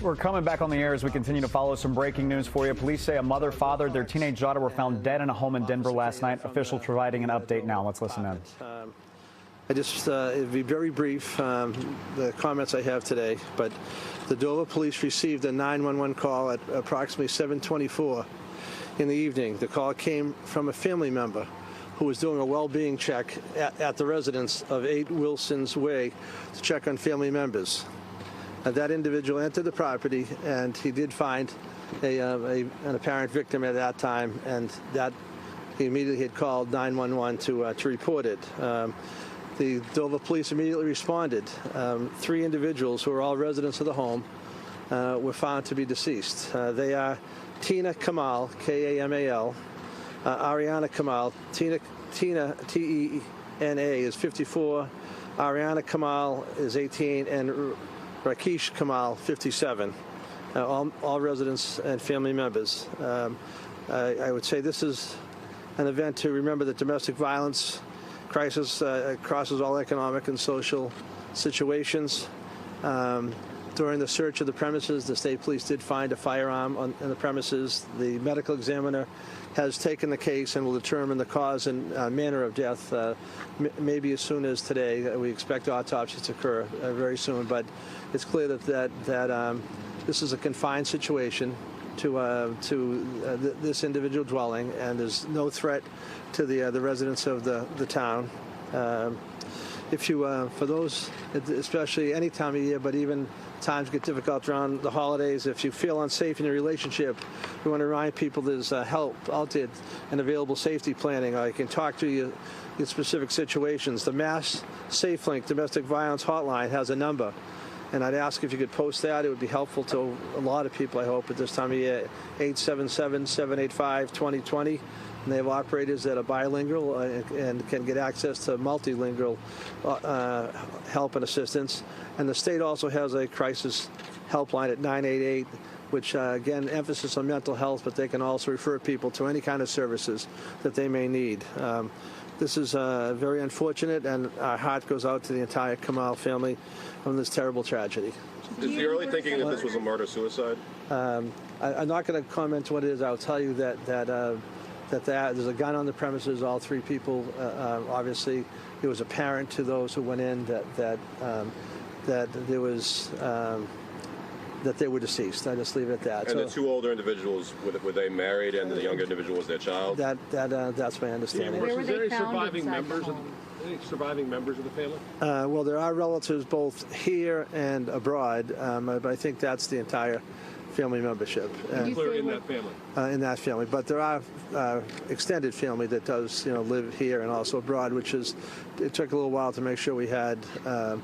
We're coming back on the air as we continue to follow some breaking news for you. Police say a mother, father, their teenage daughter were found dead in a home in Denver last night. Officials providing an update now. Let's listen in. It'd be very brief, the comments I have today, but the Dover police received a 911 call at approximately 7:24 in the evening. The call came from a family member who was doing a well-being check at the residence of 8 Wilson's Way to check on family members. That individual entered the property, and he did find an apparent victim at that time, and that he immediately had called 911 to report it. The Dover police immediately responded. 3 individuals who are all residents of the home were found to be deceased. They are Teena Kamal, K-A-M-A-L, Arianna Kamal, Teena, T-E-N-A, is 54, Arianna Kamal is 18, and Rakesh Kamal, 57, all residents and family members. I would say this is an event to remember that domestic violence crisis crosses all economic and social situations. During the search of the premises, the state police did find a firearm on the premises. The medical examiner has taken the case and will determine the cause and manner of death maybe as soon as today. We expect autopsies to occur very soon, but it's clear that this is a confined situation to this individual dwelling, and there's no threat to the residents of the town. If you, for those, especially any time of year, but even times get difficult around the holidays, if you feel unsafe in your relationship, we want to remind people there's help out there and available safety planning. I can talk to you in specific situations. The Mass SafeLink Domestic Violence Hotline has a number, and I'd ask if you could post that. It would be helpful to a lot of people, I hope, at this time of year. 877-785-2020. And they have operators that are bilingual and can get access to multilingual help and assistance. And the state also has a crisis helpline at 988, which, again, emphasis on mental health, but they can also refer people to any kind of services that they may need. This is very unfortunate, and our heart goes out to the entire Kamal family on this terrible tragedy. Is the early thinking that this was a murder-suicide? I'm not going to comment what it is. I'll tell you that there's a gun on the premises. All 3 people, obviously, it was apparent to those who went in that there was that they were deceased. I just leave it at that. And the 2 older individuals, were they married, and the younger individual was their child? That's my understanding. Where were they found any surviving members of the family? Well, there are relatives both here and abroad, but I think that's the entire family membership. In that family? In that family. But there are extended family that does, live here and also abroad, it took a little while to make sure we had the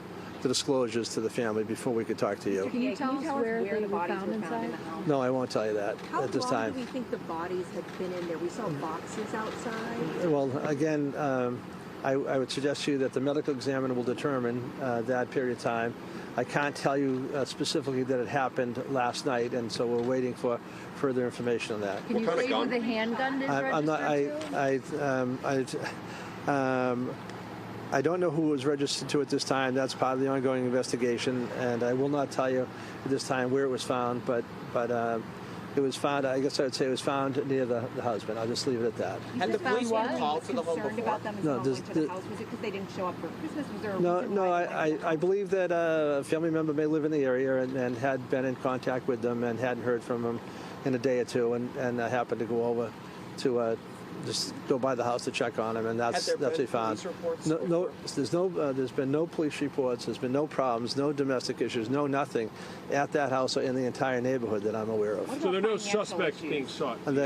disclosures to the family before we could talk to you. Can you tell us where the bodies were found in the house? No, I won't tell you that at this time. How long do we think the bodies had been in there? We saw boxes outside. Well, again, I would suggest to you that the medical examiner will determine that period of time. I can't tell you specifically that it happened last night, and so we're waiting for further information on that. Can you say who the handgun is registered to? I don't know who it was registered to at this time. That's part of the ongoing investigation, and I will not tell you at this time where it was found, but it was found, I guess I would say it was found near the husband. I'll just leave it at that. And the police were called to the home before? About them as well went to the house? Was it because they didn't show up for Christmas? Was there a reason No, why I believe that a family member may live in the area and had been in contact with them and hadn't heard from them in a day or two, and happened to go over to just go by the house to check on him, and that's what they found. There's been no police reports. There's been no problems, no domestic issues, no nothing at that house or in the entire neighborhood that I'm aware of. So there are no suspects being sought? And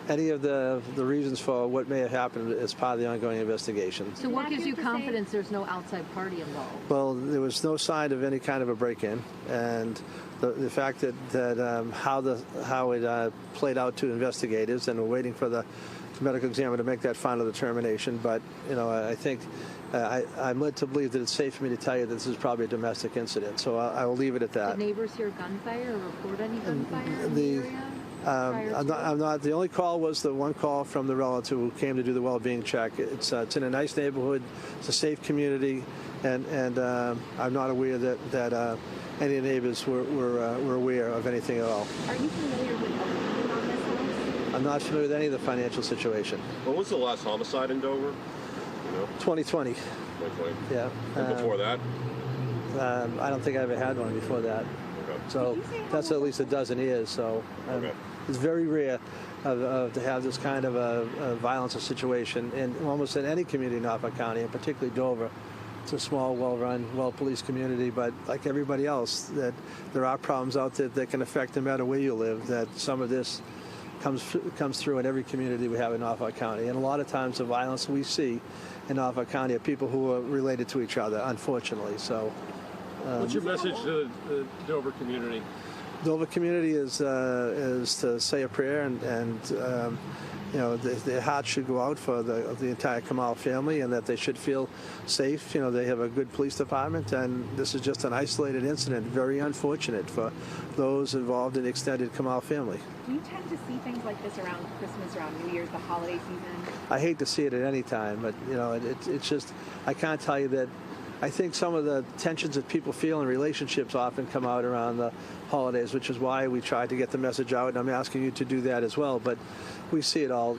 any of the reasons for what may have happened is part of the ongoing investigation. So what gives you confidence there's no outside party involved? Well, there was no sign of any kind of a break-in, and the fact that how it played out to investigators, and we're waiting for the medical examiner to make that final determination. But I think I'm led to believe that it's safe for me to tell you that this is probably a domestic incident. So I will leave it at that. Did neighbors hear gunfire or report any gunfire in the area? I'm not. The only call was the one call from the relative who came to do the well-being check. It's in a nice neighborhood. It's a safe community, and I'm not aware that any neighbors were aware of anything at all. Are you familiar with opinion on this house? I'm not familiar with any of the financial situation. When was the last homicide in Dover? You know, 2020. 2020. Yeah. And before that? I don't think I ever had one before that. Okay. So that's at least a dozen years. So Okay. it's very rare to have this kind of a violence situation in almost in any community in Norfolk County, and particularly Dover. It's a small, well-run, well-policed community, but like everybody else, that there are problems out there that can affect no matter where you live. That some of this comes through in every community we have in Norfolk County, and a lot of times the violence we see in Norfolk County are people who are related to each other, unfortunately. So. What's your message to the Dover community? Dover community is to say a prayer, and you know, their hearts should go out for the entire Kamal family, and that they should feel safe. You know, they have a good police department, and this is just an isolated incident. Very unfortunate for those involved in the extended Kamal family. Do you tend to see things like this around Christmas, around New Year's, the holiday season? I hate to see it at any time, but you know, it's just, I can't tell you that. I think some of the tensions that people feel in relationships often come out around the holidays, which is why we try to get the message out, and I'm asking you to do that as well. But we see it all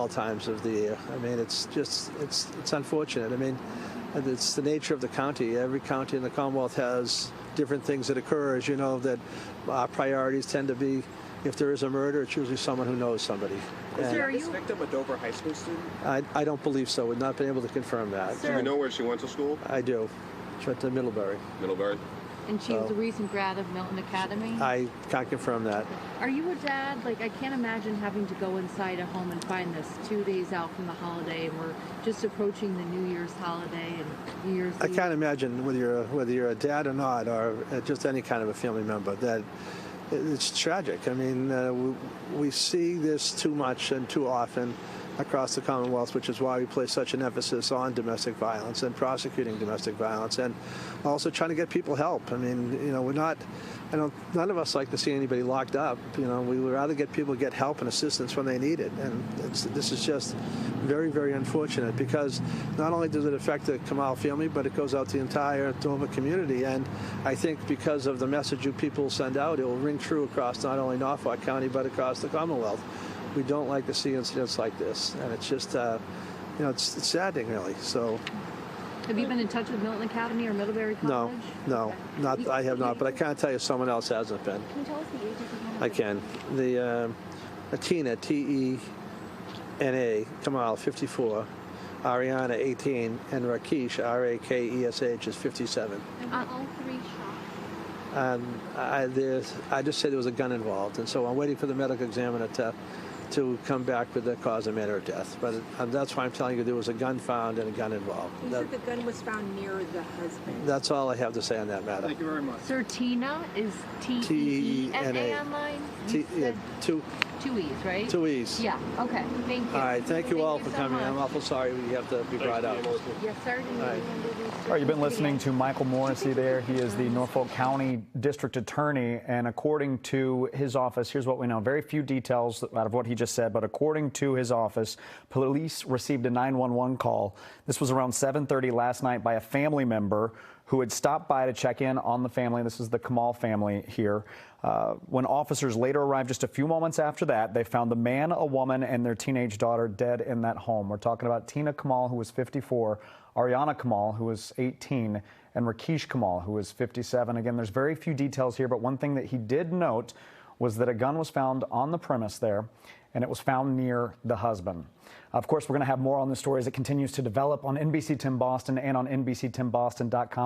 times of the year. I mean, it's unfortunate. I mean, it's the nature of the county. Every county in the Commonwealth has different things that occur. As you know, that our priorities tend to be, if there is a murder, it's usually someone who knows somebody. Is this victim a Dover High School student? I don't believe so. We've not been able to confirm that. Do you know where she went to school? I do. She went to Middlebury. Middlebury? And she was a recent grad of Milton Academy? I can't confirm that. Are you a dad? Like, I can't imagine having to go inside a home and find this 2 days out from the holiday, and we're just approaching the New Year's holiday and New Year's Eve. I can't imagine whether you're a dad or not, or just any kind of a family member, that it's tragic. I mean, we see this too much and too often across the Commonwealth, which is why we place such an emphasis on domestic violence and prosecuting domestic violence, and also trying to get people help. I mean, you know, none of us like to see anybody locked up. You know, we would rather get people get help and assistance when they need it. And this is just very, very unfortunate, because not only does it affect the Kamal family, but it goes out to the entire Dover community. And I think because of the message you people send out, it will ring true across not only Norfolk County, but across the Commonwealth. We don't like to see incidents like this, and it's just, you know, it's saddening, really. So. Have you been in touch with Milton Academy or Middlebury College? No, not. I have not, but I can't tell you someone else hasn't been. Can you tell us the ages again? I can. The Teena, T-E-N-A, Kamal, 54. Arianna, 18, and Rakesh, R-A-K-E-S-H, is 57. And all three shot? I just said there was a gun involved, and so I'm waiting for the medical examiner to come back with the cause and manner of death. But that's why I'm telling you there was a gun found and a gun involved. You said the gun was found near the husband. That's all I have to say on that matter. Thank you very much. Sir, Teena is T-E-E-N-A online? Two E's, right? 2 E's. Yeah, okay. Thank you. All right, thank you all for so coming. much. I'm awful sorry we have to be brought out. Yes, sir. right. All right, you've been listening to Michael Morrissey there. He is the Norfolk County District Attorney, and according to his office, here's what we know. Very few details out of what he just said, but according to his office, police received a 911 call. This was around 7:30 last night by a family member who had stopped by to check in on the family. This is the Kamal family here. When officers later arrived just a few moments after that, they found the man, a woman, and their teenage daughter dead in that home. We're talking about Teena Kamal, who was 54, Arianna Kamal, who was 18, and Rakesh Kamal, who was 57. Again, there's very few details here, but one thing that he did note was that a gun was found on the premise there, and it was found near the husband. Of course, we're going to have more on this story as it continues to develop on NBC 10 Boston and on NBC10Boston.com.